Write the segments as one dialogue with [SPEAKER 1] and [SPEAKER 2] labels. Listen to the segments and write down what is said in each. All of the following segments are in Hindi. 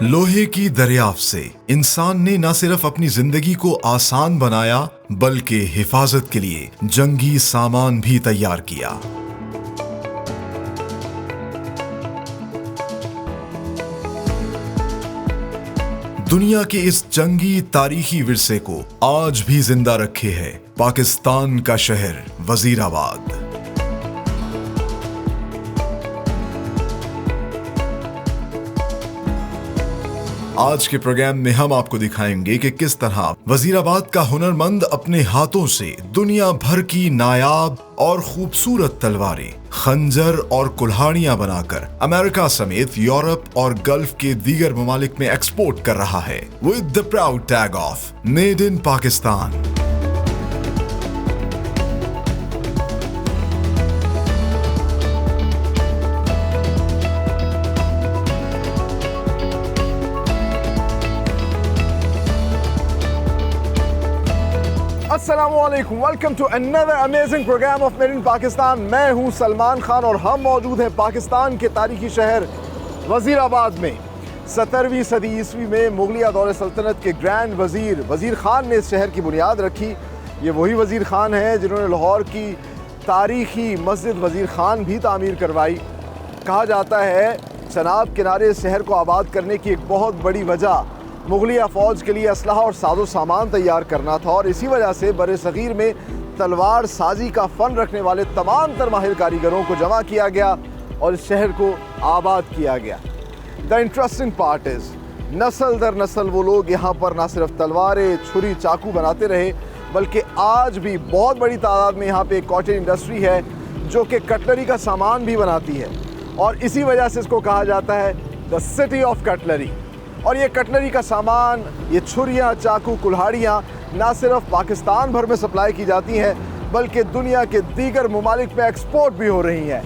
[SPEAKER 1] लोहे की दरियाफ्त से इंसान ने न सिर्फ अपनी जिंदगी को आसान बनाया बल्कि हिफाजत के लिए जंगी सामान भी तैयार किया। दुनिया के इस जंगी तारीखी विरसे को आज भी जिंदा रखे है पाकिस्तान का शहर वजीराबाद। आज के प्रोग्राम में हम आपको दिखाएंगे कि किस तरह वजीराबाद का हुनरमंद अपने हाथों से दुनिया भर की नायाब और खूबसूरत तलवारें, खंजर और कुल्हाड़ियां बनाकर अमेरिका समेत यूरोप और गल्फ के दीगर ममालिक में एक्सपोर्ट कर रहा है with the proud tag of made in Pakistan.
[SPEAKER 2] अस्सलामुअलैकुम, welcome to another amazing program of made in Pakistan. मैं हूं सलमान खान और हम मौजूद हैं पाकिस्तान के तारीखी शहर वजीराबाद में। 17वीं सदी ईस्वी में मुगलिया दौर सल्तनत के ग्रैंड वज़ीर खान ने इस शहर की बुनियाद रखी। ये वही वज़ीर खान हैं जिन्होंने लाहौर की तारीखी मस्जिद वज़ीर खान भी तामीर करवाई। कहा जाता है चनाब किनारे इस शहर को आबाद करने की एक बहुत बड़ी वजह मुगलिया फ़ौज के लिए असलहा और साजो सामान तैयार करना था और इसी वजह से बरे सग़ीर में तलवार साजी का फ़न रखने वाले तमाम तर माहिर कारीगरों को जमा किया गया और इस शहर को आबाद किया गया। द इंटरेस्टिंग पार्ट इज़ नस्ल दर नस्ल वो लोग यहाँ पर ना सिर्फ तलवारें, छुरी, चाकू बनाते रहे बल्कि आज भी बहुत बड़ी तादाद में यहाँ पे एक कॉटेज इंडस्ट्री है जो कि कटलरी का सामान भी बनाती है और इसी वजह से इसको कहा जाता है द सिटी ऑफ कटलरी। और ये कटलरी का सामान, ये छुरियाँ, चाकू, कुल्हाड़ियाँ ना सिर्फ पाकिस्तान भर में सप्लाई की जाती हैं बल्कि दुनिया के दीगर ममालिक में एक्सपोर्ट भी हो रही हैं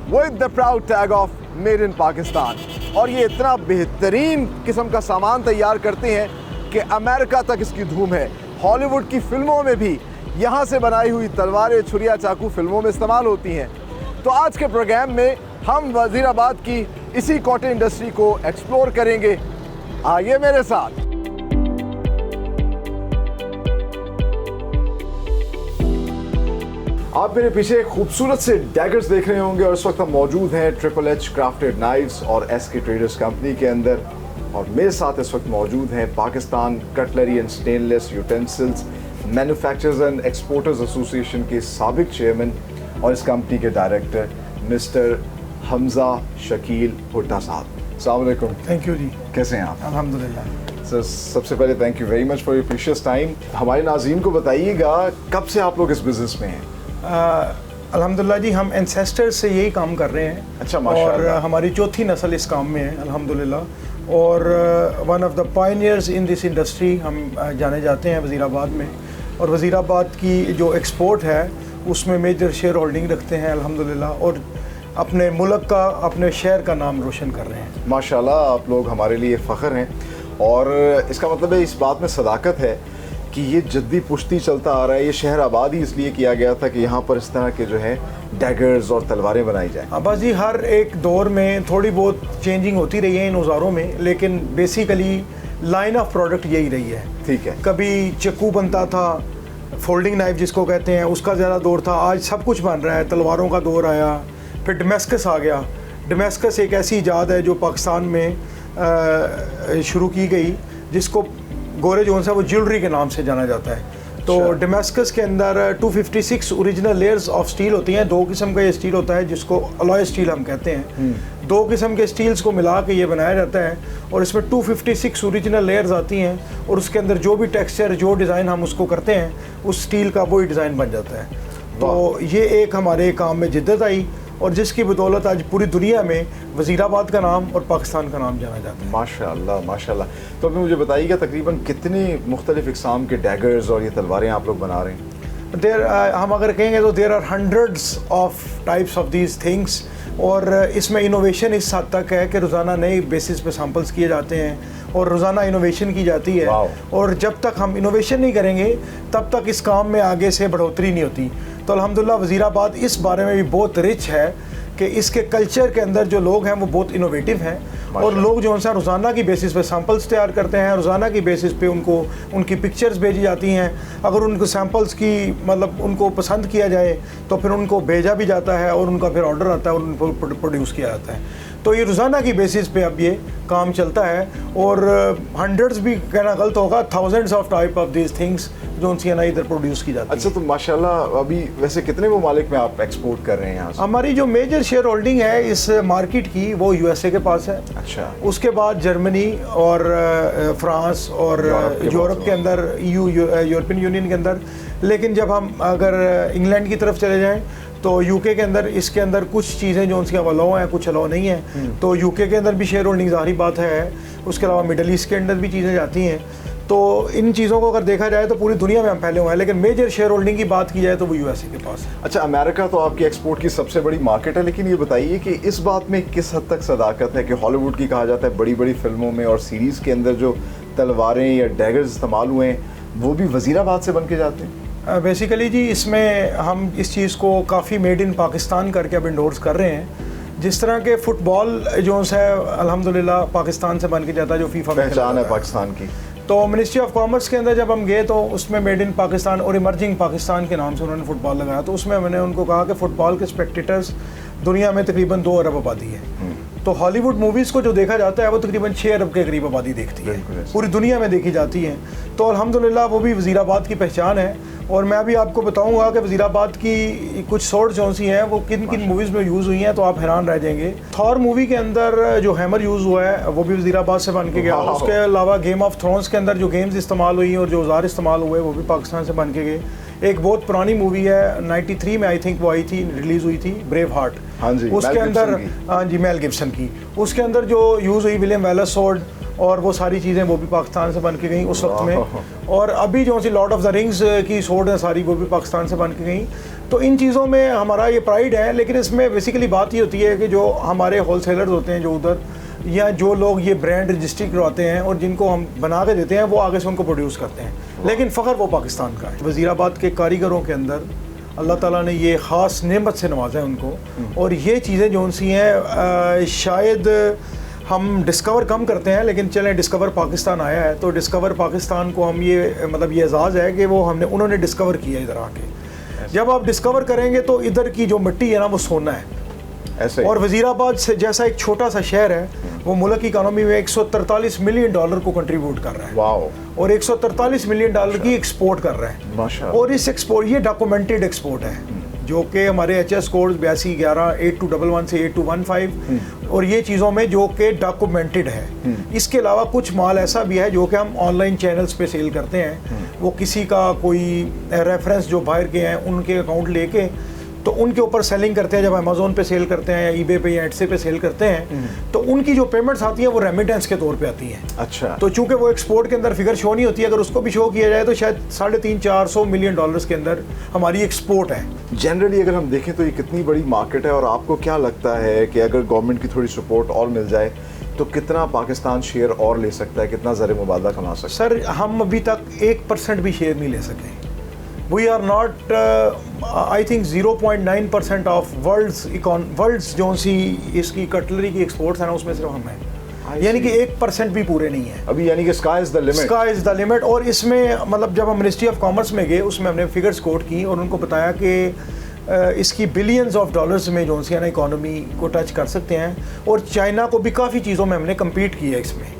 [SPEAKER 2] with the proud tag of made in Pakistan. और ये इतना बेहतरीन किस्म का सामान तैयार करते हैं कि अमेरिका तक इसकी धूम है। हॉलीवुड की फिल्मों में भी यहाँ से बनाई हुई तलवारें, छुरियाँ, चाकू फिल्मों में इस्तेमाल होती हैं। तो आज के प्रोग्राम में हम वजीराबाद की इसी कॉटेज इंडस्ट्री को एक्सप्लोर करेंगे। आइए मेरे साथ। आप मेरे पीछे एक खूबसूरत से डैगर्स देख रहे होंगे और इस वक्त हम मौजूद हैं ट्रिपल एच क्राफ्टेड नाइफ्स और एसके ट्रेडर्स कंपनी के अंदर। और मेरे साथ इस वक्त मौजूद हैं Pakistan cutlery and stainless utensils manufacturers and exporters association के साबिक चेयरमैन और इस कंपनी के डायरेक्टर मिस्टर हमजा शकील भुट्टा साहब। अस्सलाम वालेकुम।
[SPEAKER 3] थैंक यू जी।
[SPEAKER 2] कैसे हैं आप?
[SPEAKER 3] अल्हम्दुलिल्लाह।
[SPEAKER 2] सर सबसे पहले thank you very much for your precious time. हमारे नाज़रीन को बताइएगा कब से आप लोग इस बिज़नेस में हैं?
[SPEAKER 3] अल्हम्दुलिल्लाह जी, हम एंसेस्टर से यही काम कर रहे हैं।
[SPEAKER 2] अच्छा, माशाअल्लाह।
[SPEAKER 3] और हमारी चौथी नस्ल इस काम में है अल्हम्दुलिल्लाह। और one of the pioneers in this industry हम जाने जाते हैं वज़ीराबाद में। और वज़ीराबाद की जो एक्सपोर्ट है उसमें मेजर शेयर होल्डिंग रखते हैं अल्हम्दुलिल्लाह और अपने मुल्क का, अपने शहर का नाम रोशन कर रहे हैं।
[SPEAKER 2] माशाल्लाह, आप लोग हमारे लिए फ़ख्र हैं और इसका मतलब है इस बात में सदाकत है कि ये जद्दी पुश्ती चलता आ रहा है। ये शहर आबाद ही इसलिए किया गया था कि यहाँ पर इस तरह के जो है डैगर्स और तलवारें बनाई जाए।
[SPEAKER 3] अब्बास जी, हर एक दौर में थोड़ी बहुत चेंजिंग होती रही है इन औजारों में, लेकिन बेसिकली लाइन ऑफ प्रोडक्ट यही रही है।
[SPEAKER 2] ठीक है।
[SPEAKER 3] कभी चक्कू बनता था, फोल्डिंग नाइफ जिसको कहते हैं, उसका ज़्यादा दौर था। आज सब कुछ बन रहा है, तलवारों का दौर आया, फिर डमस्कस आ गया। डमस्कस एक ऐसी ईजाद है जो पाकिस्तान में शुरू की गई जिसको गोरे जोन सा वो ज्वेलरी के नाम से जाना जाता है। तो डमस्कस के अंदर 256 ओरिजिनल लेयर्स ऑफ स्टील होती हैं। दो किस्म का ये स्टील होता है जिसको अलॉय स्टील हम कहते हैं। दो किस्म के स्टील्स को मिला के ये बनाया जाता है और इसमें 256 ओरिजिनल लेयर्स आती हैं और उसके अंदर जो भी टेक्सचर, जो डिज़ाइन हम उसको करते हैं उस स्टील का वही डिज़ाइन बन जाता है। तो ये एक हमारे काम में जिद्दत आई और जिसकी बदौलत आज पूरी दुनिया में वज़ीराबाद का नाम और पाकिस्तान का नाम जाना जाता है।
[SPEAKER 2] माशाल्लाह माशाल्लाह। तो अभी मुझे बताइएगा तकरीबन कितने मुख्तलिफ इक़साम के डैगर्स और ये तलवारें आप लोग बना रहे हैं?
[SPEAKER 3] हम अगर कहेंगे तो there are hundreds of types of these things. और इसमें इनोवेशन इस हद तक है कि रोज़ाना नए बेसिस पे सैम्पल्स किए जाते हैं और रोज़ाना इनोवेशन की जाती है। और जब तक हम इनोवेशन नहीं करेंगे तब तक इस काम में आगे से बढ़ोतरी नहीं होती। तो अल्हम्दुलिल्लाह वज़ीराबाद इस बारे में भी बहुत रिच है कि इसके कल्चर के अंदर जो लोग हैं वो बहुत इनोवेटिव हैं और लोग जो उनसे रोज़ाना की बेसिस पे सैम्पल्स तैयार करते हैं, रोज़ाना की बेसिस पे उनको उनकी पिक्चर्स भेजी जाती हैं। अगर उनको सैम्पल्स की मतलब उनको पसंद किया जाए तो फिर उनको भेजा भी जाता है और उनका फिर ऑर्डर आता है और उनको प्रोड्यूस किया जाता है। तो ये रोज़ाना की बेसिस पे अब ये काम चलता है और हंड्रेड्स भी कहना गलत होगा, thousands of type of these things जो उनसे ना इधर प्रोड्यूस की जाती है।
[SPEAKER 2] अच्छा, तो माशाल्लाह अभी वैसे कितने ममालिक में आप एक्सपोर्ट कर रहे हैं यहाँ से?
[SPEAKER 3] हमारी जो मेजर शेयर होल्डिंग है इस मार्केट की वो यूएसए के पास है।
[SPEAKER 2] अच्छा।
[SPEAKER 3] उसके बाद जर्मनी और फ्रांस और यूरोप के अंदर यूरोपियन यूनियन के अंदर। लेकिन जब हम अगर इंग्लैंड की तरफ चले जाएं तो यूके के अंदर इसके अंदर कुछ चीज़ें जो उनकी अलाउ हैं, कुछ अलाउ नहीं है। तो यूके के अंदर भी शेयर होल्डिंग ज़ाहिर बात है। उसके अलावा मिडल ईस्ट के अंदर भी चीज़ें जाती हैं। तो इन चीज़ों को अगर देखा जाए तो पूरी दुनिया में हम फैले हुए हैं, लेकिन मेजर शेयर होल्डिंग की बात की जाए तो वो यूएसए के पास है।
[SPEAKER 2] अच्छा, अमेरिका तो आपकी एक्सपोर्ट की सबसे बड़ी मार्केट है, लेकिन ये बताइए कि इस बात में किस हद तक सदाकत है कि हॉलीवुड की कहा जाता है बड़ी बड़ी फिल्मों में और सीरीज़ के अंदर जो तलवारें या डैगर्स इस्तेमाल हुए हैं वो भी वज़ीराबाद से बन के जाते हैं?
[SPEAKER 3] बेसिकली जी इसमें हम इस चीज़ को काफ़ी मेड इन पाकिस्तान करके अब इंडोर्स कर रहे हैं। जिस तरह के फुटबॉल जो है अल्हम्दुलिल्लाह पाकिस्तान से बन के जाता है, जो फीफा में
[SPEAKER 2] पहचान है पाकिस्तान की।
[SPEAKER 3] तो मिनिस्ट्री ऑफ कॉमर्स के अंदर जब हम गए तो उसमें मेड इन पाकिस्तान और इमर्जिंग पाकिस्तान के नाम से उन्होंने फ़ुटबॉल लगाया। तो उसमें मैंने उनको कहा कि फ़ुटबॉल के स्पेक्टेटर्स दुनिया में तकरीबन 2 अरब आबादी है। तो हॉलीवुड मूवीज़ को जो देखा जाता है वो तकरीबन 6 अरब के करीब आबादी देखती है, पूरी दुनिया में देखी जाती है। तो अल्हम्दुलिल्लाह वो भी वज़ीराबाद की पहचान है। और मैं भी आपको बताऊंगा कि वज़ीराबाद की कुछ शॉर्ट्स जो सी हैं वो किन किन मूवीज़ में यूज़ हुई हैं, तो आप हैरान रह जाएंगे। थॉर मूवी के अंदर जो हैमर यूज़ हुआ है वो भी वज़ीराबाद से बन के गया। उसके अलावा गेम ऑफ थ्रोन्स के अंदर जो गेम्स इस्तेमाल हुई और जो औजार इस्तेमाल हुए वो भी पाकिस्तान से बन के गए। एक बहुत पुरानी मूवी है 93 में आई थिंक वो आई थी, रिलीज़ हुई थी, ब्रेव हार्ट।
[SPEAKER 2] हाँ जी,
[SPEAKER 3] उसके अंदर हाँ जी मेल गिब्सन की, उसके अंदर जो यूज़ हुई विलियम वेलस स्वॉर्ड और वो सारी चीज़ें वो भी पाकिस्तान से बन के गई उस वक्त में। और अभी जो सी लॉर्ड ऑफ द रिंग्स की स्वॉर्ड है सारी वो भी पाकिस्तान से बन के गई। तो इन चीज़ों में हमारा ये प्राइड है। लेकिन इसमें बेसिकली बात ये होती है कि जो हमारे होलसेलर्स होते हैं जो उधर, या जो लोग ये ब्रांड रजिस्ट्री करवाते हैं और जिनको हम बना के देते हैं, वो आगे से उनको प्रोड्यूस करते हैं, लेकिन फ़ख्र वो पाकिस्तान का है। वज़ीराबाद के कारीगरों के अंदर अल्लाह ताला ने ये ख़ास नेमत से नवाजा है उनको। और ये चीज़ें जो सी हैं शायद हम डिस्कवर कम करते हैं, लेकिन चलें डिस्कवर पाकिस्तान आया है तो डिस्कवर पाकिस्तान को हम ये मतलब ये एजाज़ है कि वो उन्होंने डिस्कवर किया इधर आके। जब आप डिस्कवर करेंगे तो इधर की जो मिट्टी है ना वो सोना है।
[SPEAKER 2] ऐसे
[SPEAKER 3] और वज़ीराबाद से जैसा एक छोटा सा शहर है वो मुल्क की इकानमी में $143 मिलियन को कंट्रीब्यूट कर रहा है।
[SPEAKER 2] वाओ।
[SPEAKER 3] और $143 मिलियन की एक्सपोर्ट कर रहा है
[SPEAKER 2] माशाअल्लाह।
[SPEAKER 3] और इस एक्सपोर्ट ये डॉक्यूमेंटेड एक्सपोर्ट है जो कि हमारे HS कोड 8211 8211 से 8215 और ये चीज़ों में जो कि डॉक्यूमेंटेड है। इसके अलावा कुछ माल ऐसा भी है जो कि हम ऑनलाइन चैनल्स पे सेल करते हैं। वो किसी का कोई रेफरेंस जो बाहर के हैं उनके अकाउंट लेके तो उनके ऊपर सेलिंग करते हैं। जब अमेज़ोन पे सेल करते हैं या ईबे पे या एटसे पे सेल करते हैं तो उनकी जो पेमेंट्स आती है वो रेमिटेंस के तौर पे आती हैं।
[SPEAKER 2] अच्छा।
[SPEAKER 3] तो चूंकि वो एक्सपोर्ट के अंदर फिगर शो नहीं होती है, अगर उसको भी शो किया जाए तो शायद $350-400 मिलियन के अंदर हमारी एक्सपोर्ट है।
[SPEAKER 2] जनरली अगर हम देखें तो ये कितनी बड़ी मार्केट है और आपको क्या लगता है कि अगर गवर्नमेंट की थोड़ी सपोर्ट और मिल जाए तो कितना पाकिस्तान शेयर और ले सकता है, कितना ज़र मुबादला कमा सकता है?
[SPEAKER 3] सर हम अभी तक 1% भी शेयर नहीं ले सके। We are not I think 0.9% of world's जो सी इसकी कटलरी की एक्सपोर्ट्स है ना उसमें सिर्फ हम हैं, यानी कि 1% भी पूरे नहीं है
[SPEAKER 2] अभी, यानी कि sky is the limit.
[SPEAKER 3] Sky is the limit. और इसमें मतलब जब हम मिनिस्ट्री ऑफ कॉमर्स में गए उसमें हमने फिगर्स कोट की और उनको बताया कि इसकी बिलियंस ऑफ डॉलर्स में जो सी ना इकॉनमी को टच कर सकते हैं। और चाइना को भी काफ़ी चीज़ों में हमने कम्पीट किया। इसमें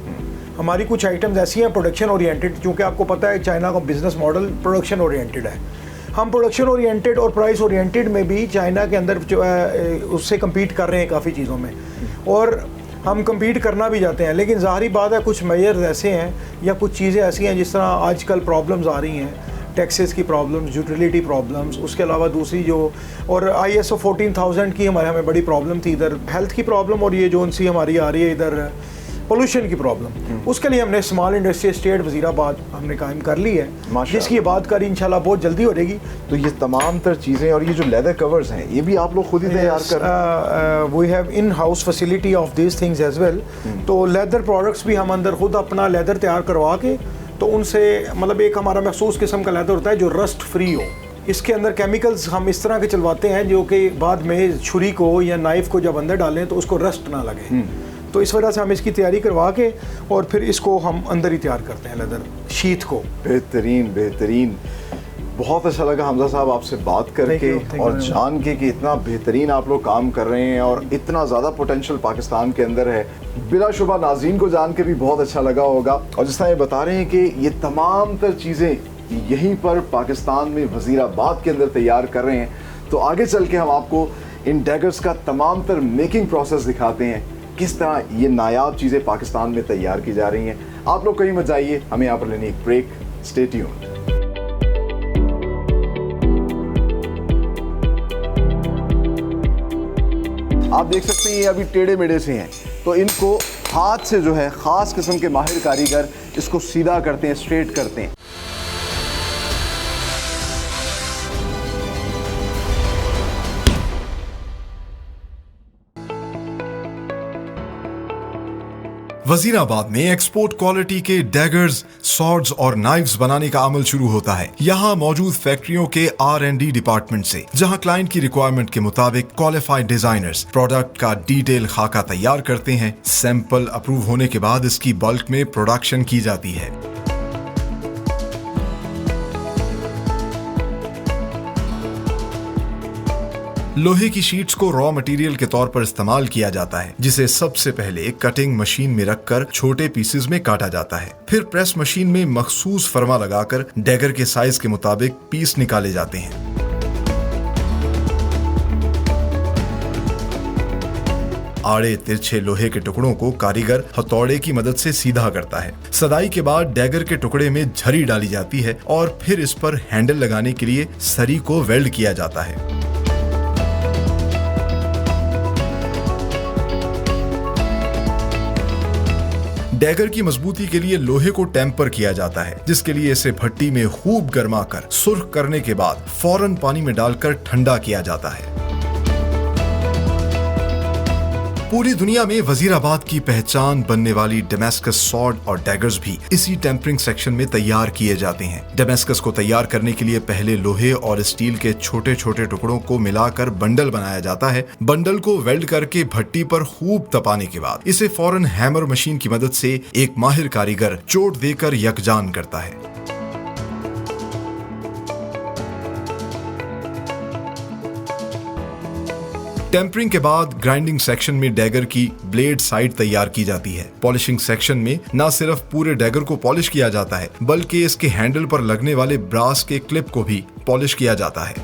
[SPEAKER 3] हमारी कुछ आइटम्स ऐसी हैं प्रोडक्शन ओरिएंटेड, क्योंकि आपको पता है चाइना का बिजनेस मॉडल प्रोडक्शन ओरिएंटेड है। हम प्रोडक्शन ओरिएंटेड और प्राइस ओरिएंटेड में भी चाइना के अंदर जो है उससे कम्पीट कर रहे हैं काफ़ी चीज़ों में, और हम कम्पीट करना भी जाते हैं। लेकिन ज़ाहिरी बात है कुछ मेजर्स ऐसे हैं या कुछ चीज़ें ऐसी हैं जिस तरह आजकल प्रॉब्लम्स आ रही हैं, टैक्सेस की प्रॉब्लम्स, यूटिलिटी प्रॉब्लम्स, उसके अलावा दूसरी जो और ISO 14000 की हमें बड़ी प्रॉब्लम थी इधर, हेल्थ की प्रॉब्लम, और ये जो सी हमारी आ रही है इधर पोल्यूशन की प्रॉब्लम। उसके लिए हमने स्मॉल इंडस्ट्री स्टेट वज़ीराबाद हमने कायम कर ली है, जिसकी बात करी इंशाल्लाह बहुत जल्दी हो जाएगी।
[SPEAKER 2] तो ये तमाम तर चीज़ें और ये जो लेदर कवर्स हैं ये भी आप लोग खुद ही तैयार कर?
[SPEAKER 3] We have in house facility of this things as well. तो लेदर प्रोडक्ट्स भी हम अंदर खुद अपना लेदर तैयार करवा के तो उनसे मतलब एक हमारा मखसूस किस्म का लेदर होता है जो रस्ट फ्री हो, इसके अंदर केमिकल्स हम इस तरह के चलवाते हैं जो कि बाद में छुरी को या नाइफ को जब अंदर डालें तो उसको रस्ट ना लगे। तो इस वजह से हम इसकी तैयारी करवा के और फिर इसको हम अंदर ही तैयार करते हैं लेदर शीट को।
[SPEAKER 2] बेहतरीन बेहतरीन, बहुत अच्छा लगा हमजा साहब आपसे बात करके और जान के कि इतना बेहतरीन आप लोग काम कर रहे हैं और इतना ज़्यादा पोटेंशियल पाकिस्तान के अंदर है। बिलाशुबा नाज़रीन को जान के भी बहुत अच्छा लगा होगा। और जिस तरह ये बता रहे हैं कि ये तमाम तर चीज़ें यहीं पर पाकिस्तान में वज़ीराबाद के अंदर तैयार कर रहे हैं, तो आगे चल के हम आपको इन डैगर्स का तमाम तर मेकिंग प्रोसेस दिखाते हैं, किस तरह ये नायाब चीज़ें पाकिस्तान में तैयार की जा रही हैं। आप लोग कहीं मत जाइए, हमें यहाँ पर लेनी एक ब्रेक। Stay tuned. आप देख सकते हैं ये अभी टेढ़े मेढ़े से हैं, तो इनको हाथ से जो है ख़ास किस्म के माहिर कारीगर इसको सीधा करते हैं, स्ट्रेट करते हैं।
[SPEAKER 1] वजीराबाद में एक्सपोर्ट क्वालिटी के डैगर्स, सॉर्ड्स और नाइव्स बनाने का अमल शुरू होता है यहाँ मौजूद फैक्ट्रियों के R&D डिपार्टमेंट से, जहाँ क्लाइंट की रिक्वायरमेंट के मुताबिक क्वालिफाइड डिजाइनर्स प्रोडक्ट का डिटेल खाका तैयार करते हैं। सैंपल अप्रूव होने के बाद इसकी बल्क में प्रोडक्शन की जाती है। लोहे की शीट्स को रॉ मटेरियल के तौर पर इस्तेमाल किया जाता है, जिसे सबसे पहले कटिंग मशीन में रखकर छोटे पीसेस में काटा जाता है। फिर प्रेस मशीन में मखसूस फरमा लगाकर डैगर के साइज के मुताबिक पीस निकाले जाते हैं। आड़े तिरछे लोहे के टुकड़ों को कारीगर हथौड़े की मदद से सीधा करता है। सदाई के बाद डैगर के टुकड़े में झरी डाली जाती है और फिर इस पर हैंडल लगाने के लिए सरी को वेल्ड किया जाता है। डैगर की मजबूती के लिए लोहे को टेम्पर किया जाता है, जिसके लिए इसे भट्टी में खूब गर्माकर सुर्ख करने के बाद फौरन पानी में डालकर ठंडा किया जाता है। पूरी दुनिया में वजीराबाद की पहचान बनने वाली डेमास्कस सॉर्ड और डैगर्स भी इसी टेम्परिंग सेक्शन में तैयार किए जाते हैं। डेमास्कस को तैयार करने के लिए पहले लोहे और स्टील के छोटे छोटे टुकड़ों को मिलाकर बंडल बनाया जाता है। बंडल को वेल्ड करके भट्टी पर खूब तपाने के बाद इसे फौरन हैमर मशीन की मदद से एक माहिर कारीगर चोट देकर यकजान करता है। टेम्परिंग के बाद ग्राइंडिंग सेक्शन में डैगर की ब्लेड साइड तैयार की जाती है। पॉलिशिंग सेक्शन में न सिर्फ पूरे डैगर को पॉलिश किया जाता है, बल्कि इसके हैंडल पर लगने वाले ब्रास के क्लिप को भी पॉलिश किया जाता है।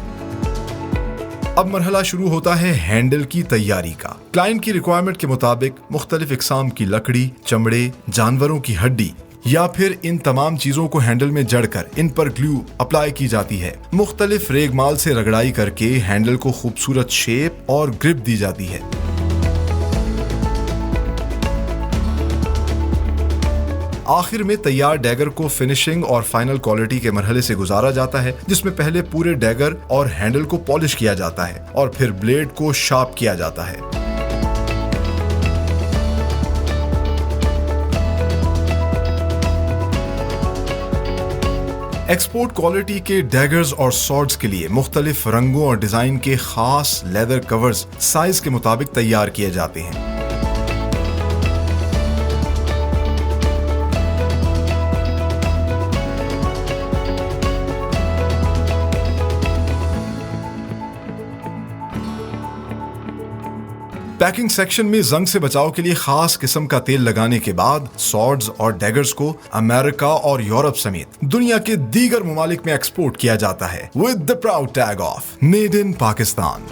[SPEAKER 1] अब मरहला शुरू होता है हैंडल की तैयारी का। क्लाइंट की रिक्वायरमेंट के मुताबिक मुख्तलिफ इकसाम की लकड़ी, चमड़े, जानवरों की हड्डी या फिर इन तमाम चीजों को हैंडल में जड़कर इन पर ग्लू अप्लाई की जाती है। मुख्तलिफ रेगमाल से रगड़ाई करके हैंडल को खूबसूरत शेप और ग्रिप दी जाती है। आखिर में तैयार डैगर को फिनिशिंग और फाइनल क्वालिटी के मरहले से गुजारा जाता है, जिसमें पहले पूरे डैगर और हैंडल को पॉलिश किया जाता है और फिर ब्लेड को शार्प किया जाता है। एक्सपोर्ट क्वालिटी के डैगर्स और सॉर्ड्स के लिए मुख्तलिफ रंगों और डिजाइन के खास लेदर कवर्स साइज के मुताबिक तैयार किए जाते हैं। पैकिंग सेक्शन में जंग से बचाव के लिए खास किस्म का तेल लगाने के बाद सॉर्ड्स और डैगर्स को अमेरिका और यूरोप समेत दुनिया के दीगर मुमालिक में एक्सपोर्ट किया जाता है with the proud tag of made in Pakistan.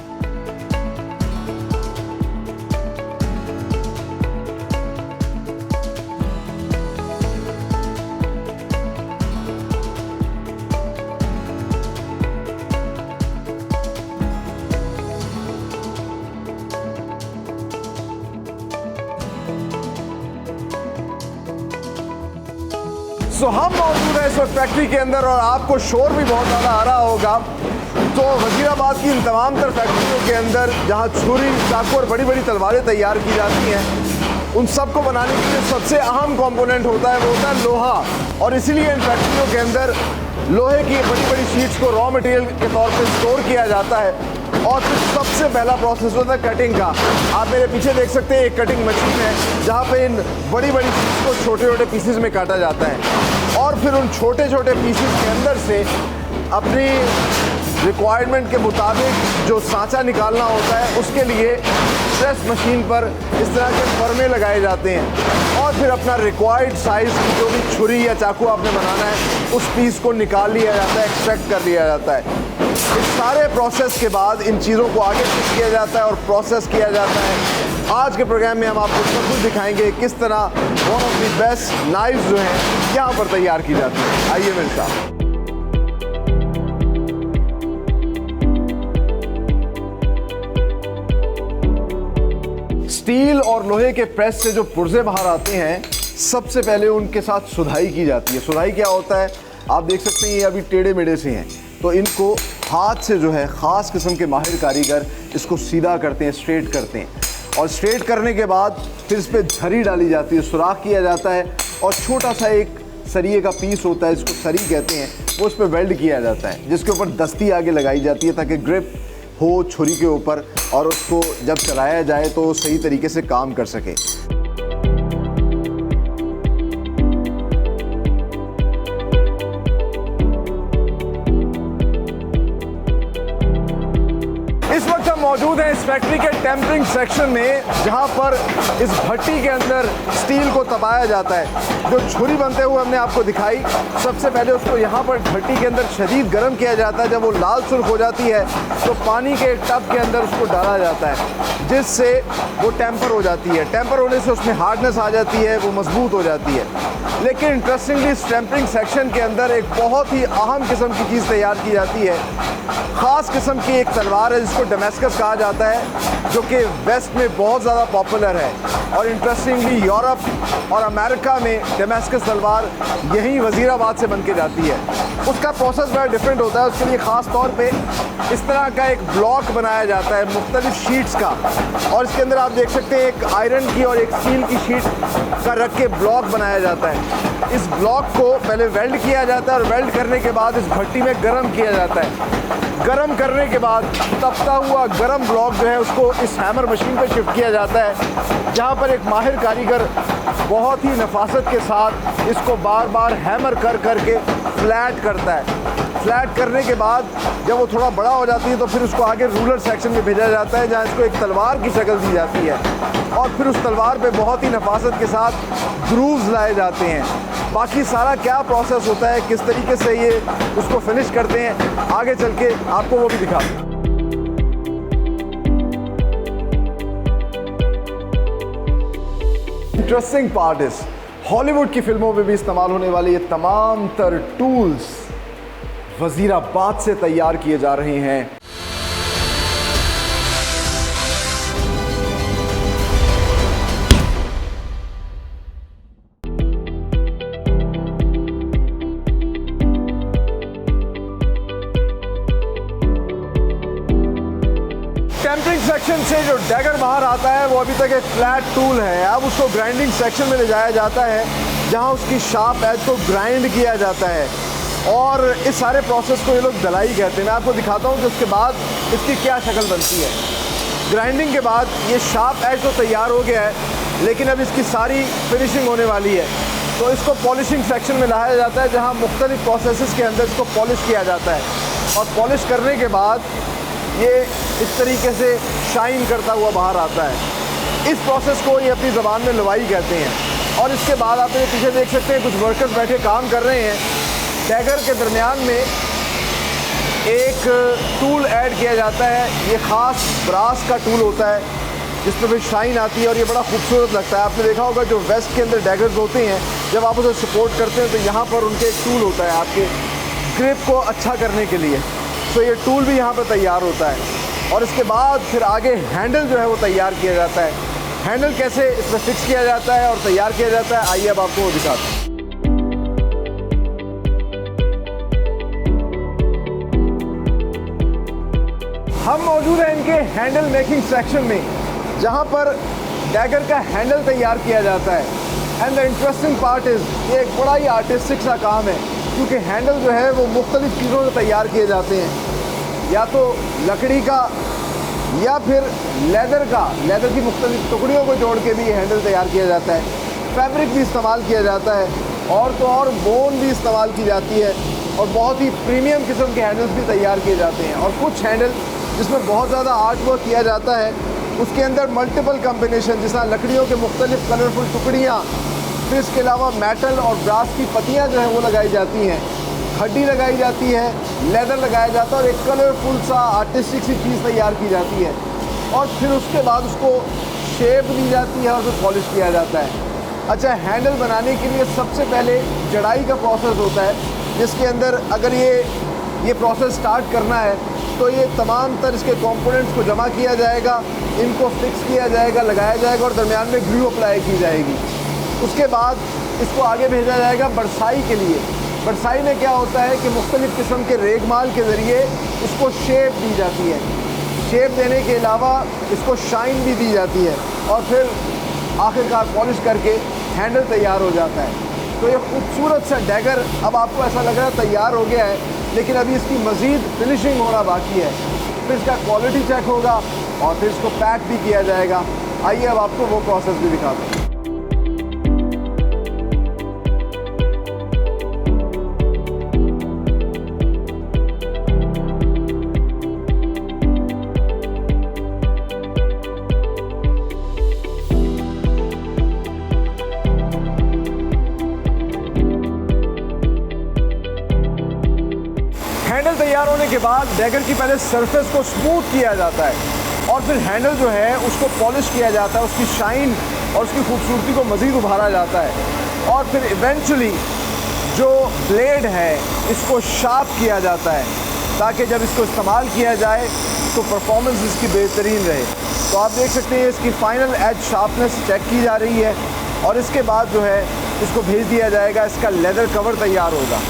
[SPEAKER 2] So हम मौजूद है इस वक्त फैक्ट्री के अंदर और आपको शोर भी बहुत ज़्यादा आ रहा होगा। तो वजीराबाद की इन तमाम तर फैक्ट्रियों के अंदर जहां छुरी, चाकू और बड़ी बड़ी तलवारें तैयार की जाती हैं, उन सब को बनाने के लिए सबसे अहम कंपोनेंट होता है वो होता है लोहा। और इसीलिए इन फैक्ट्रियों के अंदर लोहे की बड़ी बड़ी शीट्स को रॉ मटेरियल के तौर पे स्टोर किया जाता है और फिर सबसे पहला प्रोसेस होता है कटिंग का। आप मेरे पीछे देख सकते हैं एक कटिंग मशीन है जहाँ पे इन बड़ी बड़ी शीट्स को छोटे छोटे पीसेस में काटा जाता है और फिर उन छोटे छोटे पीसेस के अंदर से अपनी रिक्वायरमेंट के मुताबिक जो सांचा निकालना होता है उसके लिए प्रेस मशीन पर इस तरह के फर्मे लगाए जाते हैं और फिर अपना रिक्वायर्ड साइज़ की जो भी छुरी या चाकू आपने बनाना है उस पीस को निकाल लिया जाता है, एक्सट्रैक्ट कर लिया जाता है। इस सारे प्रोसेस के बाद इन चीज़ों को आगे शिफ्ट किया जाता है और प्रोसेस किया जाता है। आज के प्रोग्राम में हम आपको सब कुछ दिखाएंगे किस तरह one of the best knifes जो हैं यहाँ पर तैयार की जाती है। आइए मेरे साथ। स्टील और लोहे के प्रेस से जो पुर्जे बाहर आते हैं सबसे पहले उनके साथ सुधाई की जाती है। सुधाई क्या होता है आप देख सकते हैं, ये अभी टेढ़े मेढ़े से हैं तो इनको हाथ से जो है ख़ास किस्म के माहिर कारीगर इसको सीधा करते हैं, स्ट्रेट करते हैं और स्ट्रेट करने के बाद फिर इस पर झरी डाली जाती है, सुराख किया जाता है और छोटा सा एक सरिये का पीस होता है, इसको सरी कहते हैं, वो उस पर वेल्ड किया जाता है जिसके ऊपर दस्ती आगे लगाई जाती है ताकि ग्रिप हो छुरी के ऊपर और उसको जब चलाया जाए तो सही तरीके से काम कर सके। इस वक्त हम मौजूद हैं इस फैक्ट्री के टेम्परिंग सेक्शन में जहां पर इस भट्टी के अंदर स्टील को तपाया जाता है। जो छुरी बनते हुए हमने आपको दिखाई, सबसे पहले उसको यहाँ पर भट्टी के अंदर शदीद गर्म किया जाता है। जब वो लाल सुर्ख हो जाती है तो पानी के एक टब के अंदर उसको डाला जाता है जिससे वो टेम्पर हो जाती है। टेम्पर होने से उसमें हार्डनेस आ जाती है, वो मजबूत हो जाती है। लेकिन इंटरेस्टिंगली इस टेम्परिंग सेक्शन के अंदर एक बहुत ही अहम किस्म की चीज़ तैयार की जाती है। ख़ास किस्म की एक तलवार है जिसको डेमेस्कस कहा जाता है जो कि वेस्ट में बहुत ज़्यादा पॉपुलर है और इंटरेस्टिंगली यूरोप और अमेरिका में डेमेस्कस तलवार यहीं वज़ीराबाद से बन के जाती है। उसका प्रोसेस बड़ा डिफरेंट होता है। उसके लिए ख़ास तौर पे इस तरह का एक ब्लॉक बनाया जाता है मुख्तलिफ शीट्स का और इसके अंदर आप देख सकते हैं एक आयरन की और एक स्टील की शीट का रख के ब्लॉक बनाया जाता है। इस ब्लॉक को पहले वेल्ड किया जाता है और वेल्ड करने के बाद इस भट्टी में गर्म किया जाता है। गर्म करने के बाद तपता हुआ गर्म ब्लॉक जो है उसको इस हैमर मशीन पर शिफ्ट किया जाता है जहाँ पर एक माहिर कारीगर बहुत ही नफासत के साथ इसको बार बार हैमर कर करके फ्लैट करता है। फ्लैट करने के बाद जब वो थोड़ा बड़ा हो जाती है तो फिर उसको आगे रूलर सेक्शन में भेजा जाता है जहाँ इसको एक तलवार की शक्ल दी जाती है और फिर उस तलवार पे बहुत ही नफासत के साथ ग्रूव्स लाए जाते हैं। बाकी सारा क्या प्रोसेस होता है, किस तरीके से ये उसको फिनिश करते हैं, आगे चल के आपको वो भी दिखाते हैं। इंटरेस्टिंग पार्ट इज हॉलीवुड की फिल्मों में भी इस्तेमाल होने वाले ये तमाम तर टूल्स वजीराबाद से तैयार किए जा रहे हैं। टेम्परिंग सेक्शन से जो डैगर बाहर आता है वो अभी तक एक फ्लैट टूल है। अब उसको ग्राइंडिंग सेक्शन में ले जाया जाता है जहां उसकी शार्प एज को ग्राइंड किया जाता है और इस सारे प्रोसेस को ये लोग दलाई कहते हैं। मैं आपको दिखाता हूँ कि उसके बाद इसकी क्या शक्ल बनती है। ग्राइंडिंग के बाद ये शार्प एज तो तैयार हो गया है लेकिन अब इसकी सारी फिनिशिंग होने वाली है तो इसको पॉलिशिंग सेक्शन में लाया जाता है जहाँ मुख्तलिफ प्रोसेसेस के अंदर इसको पॉलिश किया जाता है और पॉलिश करने के बाद ये इस तरीके से शाइन करता हुआ बाहर आता है। इस प्रोसेस को ये अपनी ज़बान में लवाई कहते हैं और इसके बाद आप मेरे पीछे देख सकते हैं कुछ वर्कर्स बैठे काम कर रहे हैं। डैगर के दरमियान में एक टूल ऐड किया जाता है, ये ख़ास ब्रास का टूल होता है जिस पर भी शाइन आती है और ये बड़ा खूबसूरत लगता है। आपने देखा होगा जो वेस्ट के अंदर डैगर्स होते हैं जब आप उसे सपोर्ट करते हैं तो यहाँ पर उनके एक टूल होता है आपके ग्रिप को अच्छा करने के लिए। तो ये टूल भी यहाँ पर तैयार होता है और इसके बाद फिर आगे हैंडल जो है वो तैयार किया जाता है। हैंडल कैसे इसमें फिक्स किया जाता है और तैयार किया जाता है, आइए अब आपको वो दिखाते हैं। हम मौजूद हैं इनके हैंडल मेकिंग सेक्शन में जहाँ पर डैगर का हैंडल तैयार किया जाता है। And the interesting part is ये एक बड़ा ही आर्टिस्टिक सा काम है। क्योंकि हैंडल जो है वो मुख्तलिफ़ चीज़ों से तैयार किए जाते हैं, या तो लकड़ी का या फिर लेदर की मुख्तलिफ़ टुकड़ियों को जोड़ के भी हैंडल तैयार किया जाता है। फैब्रिक भी इस्तेमाल किया जाता है और तो और बोन भी इस्तेमाल की जाती है और बहुत ही प्रीमियम किस्म के हैंडल्स भी तैयार किए जाते हैं। और कुछ हैंडल जिसमें बहुत ज़्यादा आर्ट वर्क किया जाता है, उसके अंदर मल्टीपल कम्बिनेशन, जिस तरह लकड़ियों के मुख्तलिफ़ कलरफुल टुकड़ियाँ, फिर इसके अलावा मेटल और ब्रास की पत्तियाँ जो हैं वो लगाई जाती हैं, हड्डी लगाई जाती है, लेदर लगाया जाता है और एक कलरफुल सा आर्टिस्टिक सी चीज़ तैयार की जाती है और फिर उसके बाद उसको शेप दी जाती है और फिर पॉलिश किया जाता है। अच्छा, हैंडल बनाने के लिए सबसे पहले जड़ाई का प्रोसेस होता है, जिसके अंदर अगर ये प्रोसेस स्टार्ट करना है तो ये तमाम तर इसके कंपोनेंट्स को जमा किया जाएगा, इनको फिक्स किया जाएगा, लगाया जाएगा और दरमियान में ग्लू अप्लाई की जाएगी। उसके बाद इसको आगे भेजा जाएगा बरसाई के लिए। बरसाई में क्या होता है कि मुख्तलिफ़ किस्म के रेगमाल के ज़रिए इसको शेप दी जाती है। शेप देने के अलावा इसको शाइन भी दी जाती है और फिर आखिरकार पॉलिश करके हैंडल तैयार हो जाता है। तो ये खूबसूरत सा डैगर अब आपको ऐसा लग रहा है तैयार हो गया है, लेकिन अभी इसकी मज़ीद फिनिशिंग होना बाकी है। फिर इसका क्वालिटी चेक होगा और फिर इसको पैक भी किया जाएगा। आइए अब आपको वो प्रोसेस भी दिखाते हैं। हैंडल तैयार होने के बाद डैगर की पहले सरफेस को स्मूथ किया जाता है और फिर हैंडल जो है उसको पॉलिश किया जाता है, उसकी शाइन और उसकी खूबसूरती को मज़ीद उभारा जाता है और फिर इवेंचुअली जो ब्लेड है इसको शार्प किया जाता है ताकि जब इसको इस्तेमाल किया जाए तो परफॉर्मेंस इसकी बेहतरीन रहे। तो आप देख सकते हैं इसकी फ़ाइनल एज शार्पनेस चेक की जा रही है और इसके बाद जो है इसको भेज दिया जाएगा, इसका लेदर कवर तैयार होगा।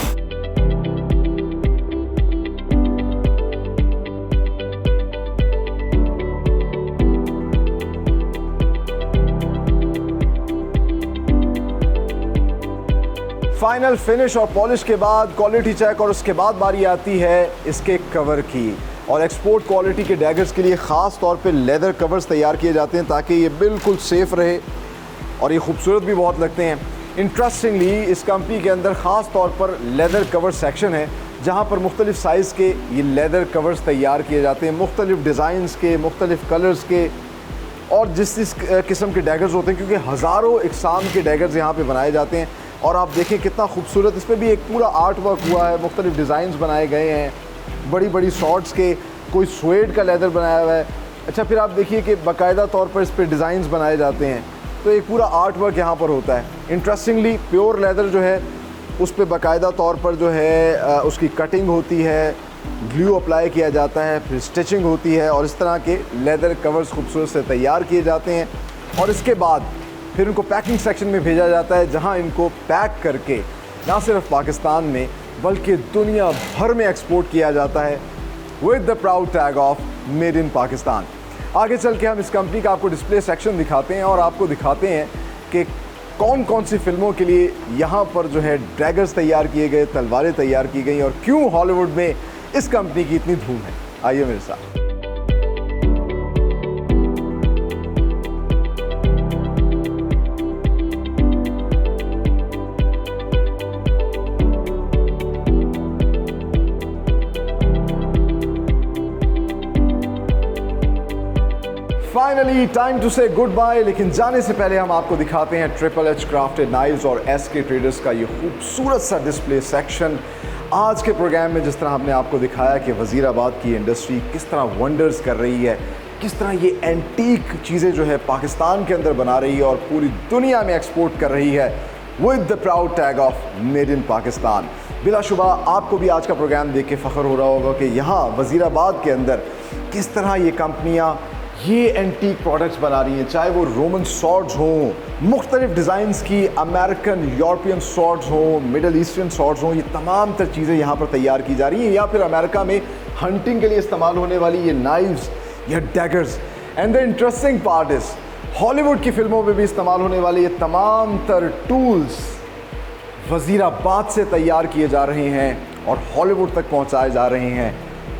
[SPEAKER 2] फाइनल फिनिश और पॉलिश के बाद क्वालिटी चेक और उसके बाद बारी आती है इसके कवर की। और एक्सपोर्ट क्वालिटी के डैगर्स के लिए ख़ास तौर पे लेदर कवर्स तैयार किए जाते हैं ताकि ये बिल्कुल सेफ़ रहे और ये खूबसूरत भी बहुत लगते हैं। इंटरेस्टिंगली इस कंपनी के अंदर ख़ास तौर पर लेदर कवर सेक्शन है जहाँ पर मुख्तलिफ़ साइज़ के ये लेदर कवर्स तैयार किए जाते हैं, मुख्तलिफ़ डिज़ाइंस के, मुख्तलिफ़ कलर्स के और जिस किस्म के डैगर्स होते हैं, क्योंकि हज़ारों इकसाम के डैगर्स यहाँ पे बनाए जाते हैं। और आप देखें कितना खूबसूरत, इस पर भी एक पूरा आर्ट वर्क हुआ है, मुख्तलिफ़ डिज़ाइंस बनाए गए हैं, बड़ी बड़ी शॉर्ट्स के, कोई स्वेड का लेदर बनाया हुआ है। अच्छा, फिर आप देखिए कि बाकायदा तौर पर इस पर डिज़ाइंस बनाए जाते हैं, तो एक पूरा आर्ट वर्क यहाँ पर होता है। इंटरेस्टिंगली प्योर लेदर जो है उस पर बाकायदा तौर पर जो है उसकी कटिंग होती है, ग्लू अप्लाई किया जाता है, फिर स्टिचिंग होती है और इस तरह के लेदर कवर्स खूबसूरत से तैयार किए जाते हैं और इसके बाद फिर इनको पैकिंग सेक्शन में भेजा जाता है जहां इनको पैक करके ना सिर्फ पाकिस्तान में बल्कि दुनिया भर में एक्सपोर्ट किया जाता है with the proud tag of made in Pakistan. आगे चल के हम इस कंपनी का आपको डिस्प्ले सेक्शन दिखाते हैं और आपको दिखाते हैं कि कौन कौन सी फिल्मों के लिए यहाँ पर जो है डैगर्स तैयार किए गए, तलवारें तैयार की गई और क्यों हॉलीवुड में इस कंपनी की इतनी धूम है। आइए मेरे साथ। फाइनली टाइम टू से गुड बाय, लेकिन जाने से पहले हम आपको दिखाते हैं ट्रिपल एच क्राफ्टेड नाइव्स और एसके ट्रेडर्स का ये खूबसूरत सा डिस्प्ले सेक्शन। आज के प्रोग्राम में जिस तरह हमने आपको दिखाया कि वज़ीराबाद की इंडस्ट्री किस तरह वंडर्स कर रही है, किस तरह ये एंटीक चीज़ें जो है पाकिस्तान के अंदर बना रही है और पूरी दुनिया में एक्सपोर्ट कर रही है with the proud tag of made in Pakistan. बिलाशुबा आपको भी आज का प्रोग्राम देख के फ़ख्र हो रहा होगा कि यहाँ वज़ीराबाद के अंदर किस तरह ये कंपनियाँ ये एंटीक प्रोडक्ट्स बना रही हैं, चाहे वो रोमन सॉर्ड्स हों, मुख्तलिफ डिज़ाइंस की अमेरिकन यूरोपियन सॉर्ड्स हों, मिडल ईस्टर्न सॉर्ड्स हों, ये तमाम तर चीज़ें यहाँ पर तैयार की जा रही हैं, या फिर अमेरिका में हंटिंग के लिए इस्तेमाल होने वाली ये नाइव्स या daggers. And the interesting part is Hollywood की फिल्मों में भी इस्तेमाल होने वाले ये तमाम तर टूल्स वज़ीराबाद से तैयार किए जा रहे हैं और हॉलीवुड तक पहुंचाए जा रहे हैं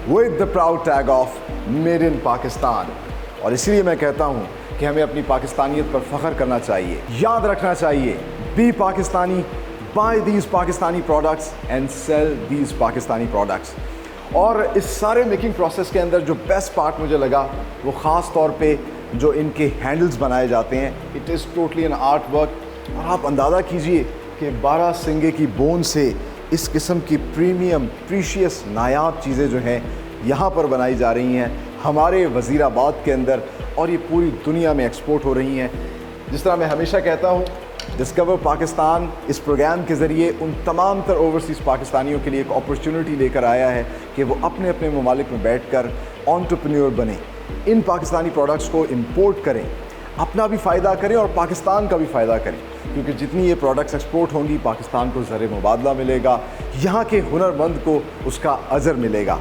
[SPEAKER 2] with the proud tag of made in Pakistan. और इसीलिए मैं कहता हूं कि हमें अपनी पाकिस्तानियत पर फ़ख्र करना चाहिए, याद रखना चाहिए, be Pakistani, buy these Pakistani products and sell these Pakistani products. और इस सारे मेकिंग प्रोसेस के अंदर जो बेस्ट पार्ट मुझे लगा वो ख़ास तौर पे जो इनके हैंडल्स बनाए जाते हैं, it is totally an art work. और आप अंदाज़ा कीजिए कि 12 सिंगे की बोन से इस किस्म की प्रीमियम प्रीशियस नायाब चीज़ें जो हैं यहाँ पर बनाई जा रही हैं हमारे वज़ीराबाद के अंदर, और ये पूरी दुनिया में एक्सपोर्ट हो रही हैं। जिस तरह मैं हमेशा कहता हूँ, डिस्कवर पाकिस्तान इस प्रोग्राम के ज़रिए उन तमाम तर ओवरसीज़ पाकिस्तानियों के लिए एक अपॉर्चुनिटी लेकर आया है कि वो अपने अपने ममालिक में बैठकर एंटरप्रेन्योर बने, इन पाकिस्तानी प्रोडक्ट्स को इंपोर्ट करें, अपना भी फ़ायदा करें और पाकिस्तान का भी फ़ायदा करें। क्योंकि जितनी ये प्रोडक्ट्स एक्सपोर्ट होंगी पाकिस्तान को ज़र मुबादला मिलेगा, यहाँ के हुनरमंद को उसका अजर मिलेगा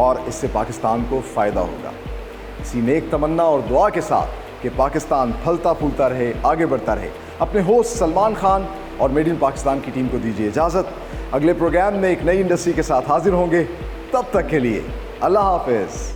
[SPEAKER 2] और इससे पाकिस्तान को फ़ायदा होगा। इसी नेक तमन्ना और दुआ के साथ कि पाकिस्तान फलता फूलता रहे, आगे बढ़ता रहे, अपने होस्ट सलमान खान और मेड इन पाकिस्तान की टीम को दीजिए इजाज़त। अगले प्रोग्राम में एक नई इंडस्ट्री के साथ हाजिर होंगे, तब तक के लिए अल्लाह हाफ़िज़।